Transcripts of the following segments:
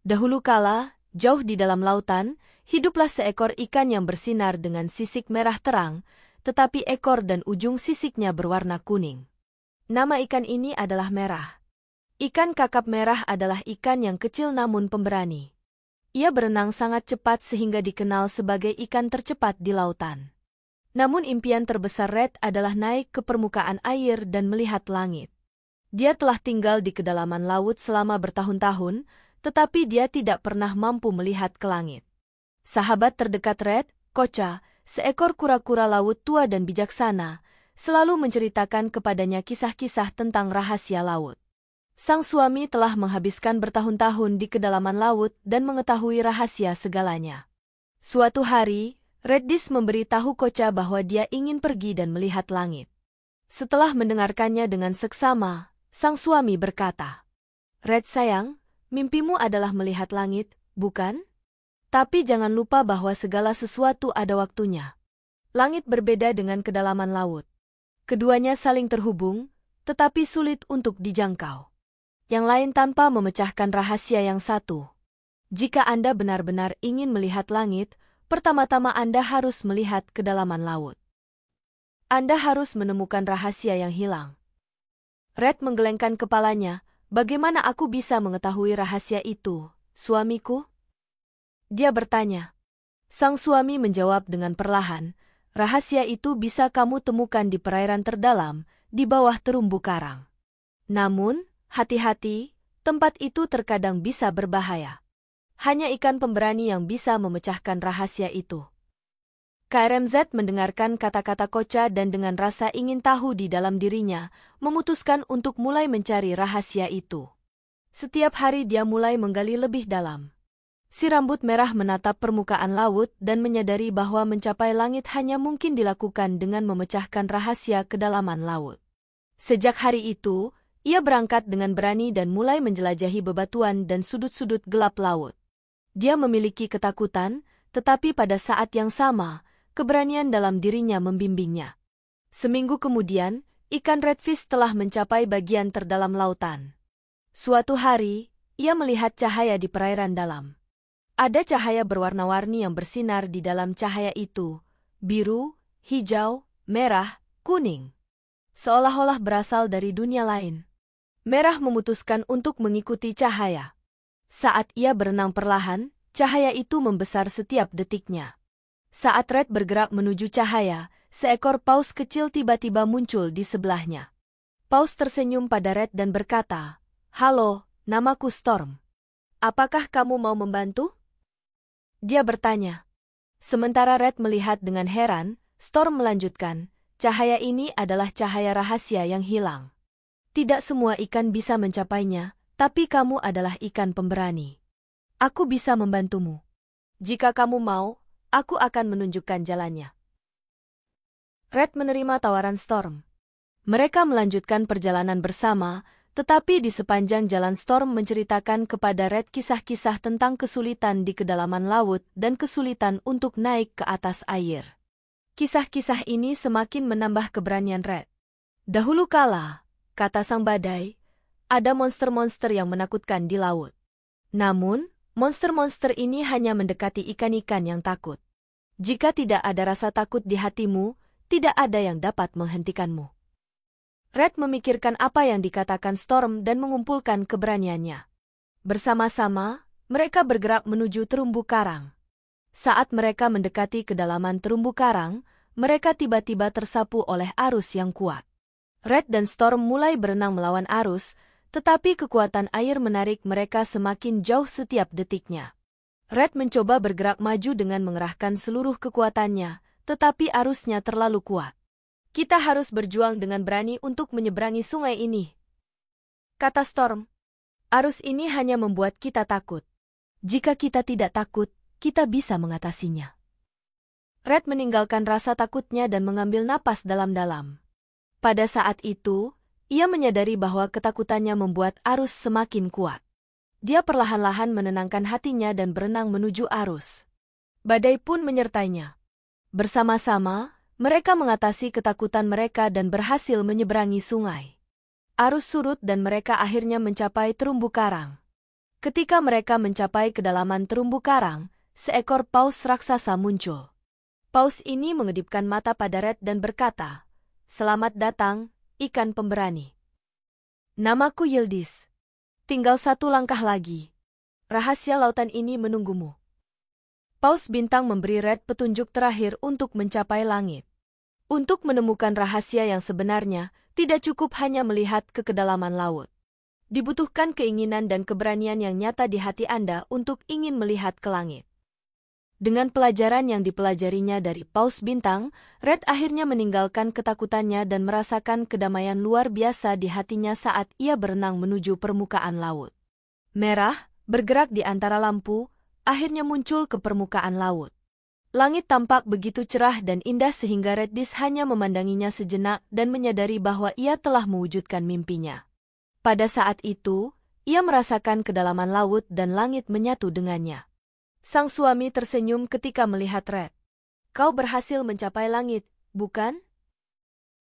Dahulu kala, jauh di dalam lautan, hiduplah seekor ikan yang bersinar dengan sisik merah terang, tetapi ekor dan ujung sisiknya berwarna kuning. Nama ikan ini adalah merah. Ikan kakap merah adalah ikan yang kecil namun pemberani. Ia berenang sangat cepat sehingga dikenal sebagai ikan tercepat di lautan. Namun impian terbesar Red adalah naik ke permukaan air dan melihat langit. Dia telah tinggal di kedalaman laut selama bertahun-tahun, tetapi dia tidak pernah mampu melihat ke langit. Sahabat terdekat Red, Koca, seekor kura-kura laut tua dan bijaksana, selalu menceritakan kepadanya kisah-kisah tentang rahasia laut. Sang suami telah menghabiskan bertahun-tahun di kedalaman laut dan mengetahui rahasia segalanya. Suatu hari, Reddis memberitahu Koca bahwa dia ingin pergi dan melihat langit. Setelah mendengarkannya dengan seksama, sang suami berkata, "Red sayang, mimpimu adalah melihat langit, bukan? Tapi jangan lupa bahwa segala sesuatu ada waktunya. Langit berbeda dengan kedalaman laut. Keduanya saling terhubung, tetapi sulit untuk dijangkau. Yang lain tanpa memecahkan rahasia yang satu. Jika Anda benar-benar ingin melihat langit, pertama-tama Anda harus melihat kedalaman laut. Anda harus menemukan rahasia yang hilang." Red menggelengkan kepalanya. "Bagaimana aku bisa mengetahui rahasia itu, suamiku?" Dia bertanya. Sang suami menjawab dengan perlahan, "Rahasia itu bisa kamu temukan di perairan terdalam, di bawah terumbu karang. Namun, hati-hati, tempat itu terkadang bisa berbahaya. Hanya ikan pemberani yang bisa memecahkan rahasia itu." KRMZ mendengarkan kata-kata Koca dan dengan rasa ingin tahu di dalam dirinya, memutuskan untuk mulai mencari rahasia itu. Setiap hari dia mulai menggali lebih dalam. Si rambut merah menatap permukaan laut dan menyadari bahwa mencapai langit hanya mungkin dilakukan dengan memecahkan rahasia kedalaman laut. Sejak hari itu, ia berangkat dengan berani dan mulai menjelajahi bebatuan dan sudut-sudut gelap laut. Dia memiliki ketakutan, tetapi pada saat yang sama, keberanian dalam dirinya membimbingnya. Seminggu kemudian, ikan redfish telah mencapai bagian terdalam lautan. Suatu hari, ia melihat cahaya di perairan dalam. Ada cahaya berwarna-warni yang bersinar di dalam cahaya itu, biru, hijau, merah, kuning. Seolah-olah berasal dari dunia lain. Merah memutuskan untuk mengikuti cahaya. Saat ia berenang perlahan, cahaya itu membesar setiap detiknya. Saat Red bergerak menuju cahaya, seekor paus kecil tiba-tiba muncul di sebelahnya. Paus tersenyum pada Red dan berkata, "Halo, namaku Storm. Apakah kamu mau membantu?" Dia bertanya. Sementara Red melihat dengan heran, Storm melanjutkan, "Cahaya ini adalah cahaya rahasia yang hilang. Tidak semua ikan bisa mencapainya, tapi kamu adalah ikan pemberani. Aku bisa membantumu. Jika kamu mau, aku akan menunjukkan jalannya." Red menerima tawaran Storm. Mereka melanjutkan perjalanan bersama, tetapi di sepanjang jalan Storm menceritakan kepada Red kisah-kisah tentang kesulitan di kedalaman laut dan kesulitan untuk naik ke atas air. Kisah-kisah ini semakin menambah keberanian Red. "Dahulu kala," kata sang badai, "ada monster-monster yang menakutkan di laut. Namun, monster-monster ini hanya mendekati ikan-ikan yang takut. Jika tidak ada rasa takut di hatimu, tidak ada yang dapat menghentikanmu." Red memikirkan apa yang dikatakan Storm dan mengumpulkan keberaniannya. Bersama-sama, mereka bergerak menuju terumbu karang. Saat mereka mendekati kedalaman terumbu karang, mereka tiba-tiba tersapu oleh arus yang kuat. Red dan Storm mulai berenang melawan arus, tetapi kekuatan air menarik mereka semakin jauh setiap detiknya. Red mencoba bergerak maju dengan mengerahkan seluruh kekuatannya, tetapi arusnya terlalu kuat. "Kita harus berjuang dengan berani untuk menyeberangi sungai ini," kata Storm. "Arus ini hanya membuat kita takut. Jika kita tidak takut, kita bisa mengatasinya." Red meninggalkan rasa takutnya dan mengambil napas dalam-dalam. Pada saat itu, ia menyadari bahwa ketakutannya membuat arus semakin kuat. Dia perlahan-lahan menenangkan hatinya dan berenang menuju arus. Badai pun menyertainya. Bersama-sama, mereka mengatasi ketakutan mereka dan berhasil menyeberangi sungai. Arus surut dan mereka akhirnya mencapai terumbu karang. Ketika mereka mencapai kedalaman terumbu karang, seekor paus raksasa muncul. Paus ini mengedipkan mata pada Red dan berkata, "Selamat datang, ikan pemberani. Namaku Yildiz. Tinggal satu langkah lagi. Rahasia lautan ini menunggumu." Paus bintang memberi Red petunjuk terakhir untuk mencapai langit. Untuk menemukan rahasia yang sebenarnya, tidak cukup hanya melihat ke kedalaman laut. Dibutuhkan keinginan dan keberanian yang nyata di hati Anda untuk ingin melihat ke langit. Dengan pelajaran yang dipelajarinya dari Paus Bintang, Red akhirnya meninggalkan ketakutannya dan merasakan kedamaian luar biasa di hatinya saat ia berenang menuju permukaan laut. Merah, bergerak di antara lampu, akhirnya muncul ke permukaan laut. Langit tampak begitu cerah dan indah sehingga Reddis hanya memandanginya sejenak dan menyadari bahwa ia telah mewujudkan mimpinya. Pada saat itu, ia merasakan kedalaman laut dan langit menyatu dengannya. Sang suami tersenyum ketika melihat Red. "Kau berhasil mencapai langit, bukan?"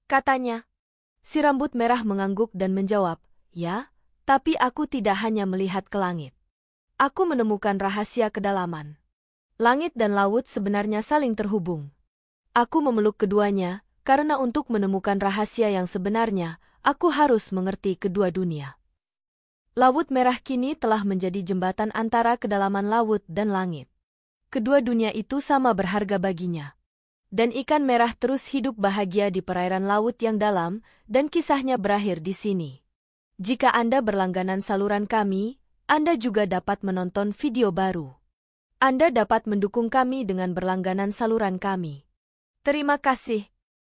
katanya. Si rambut merah mengangguk dan menjawab, "Ya, tapi aku tidak hanya melihat ke langit. Aku menemukan rahasia kedalaman. Langit dan laut sebenarnya saling terhubung. Aku memeluk keduanya, karena untuk menemukan rahasia yang sebenarnya, aku harus mengerti kedua dunia." Laut merah kini telah menjadi jembatan antara kedalaman laut dan langit. Kedua dunia itu sama berharga baginya. Dan ikan merah terus hidup bahagia di perairan laut yang dalam, dan kisahnya berakhir di sini. Jika Anda berlangganan saluran kami, Anda juga dapat menonton video baru. Anda dapat mendukung kami dengan berlangganan saluran kami. Terima kasih.